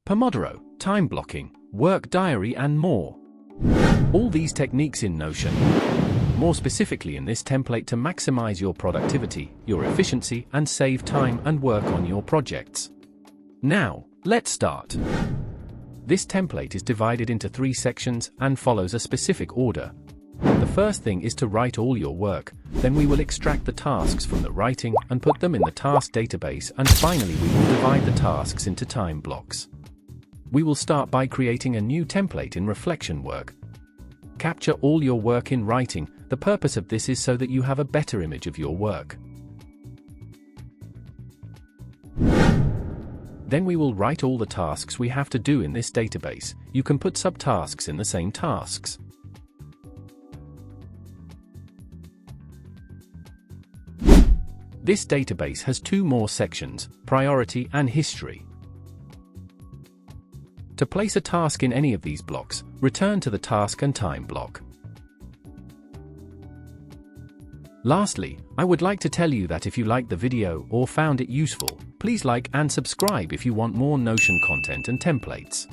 Pomodoro, time blocking, work diary and more. All these techniques in Notion, more specifically in this template to maximize your productivity, your efficiency and save time and work on your projects. Now, let's start. This template is divided into 3 sections and follows a specific order. The first thing is to write all your work, then we will extract the tasks from the writing and put them in the task database, and finally we will divide the tasks into time blocks. We will start by creating a new template in reflection work. Capture all your work in writing. The purpose of this is so that you have a better image of your work. Then we will write all the tasks we have to do in this database. You can put subtasks in the same tasks. This database has 2 more sections, priority and history. To place a task in any of these blocks, return to the task and time block. Lastly, I would like to tell you that if you liked the video or found it useful, please like and subscribe if you want more Notion content and templates.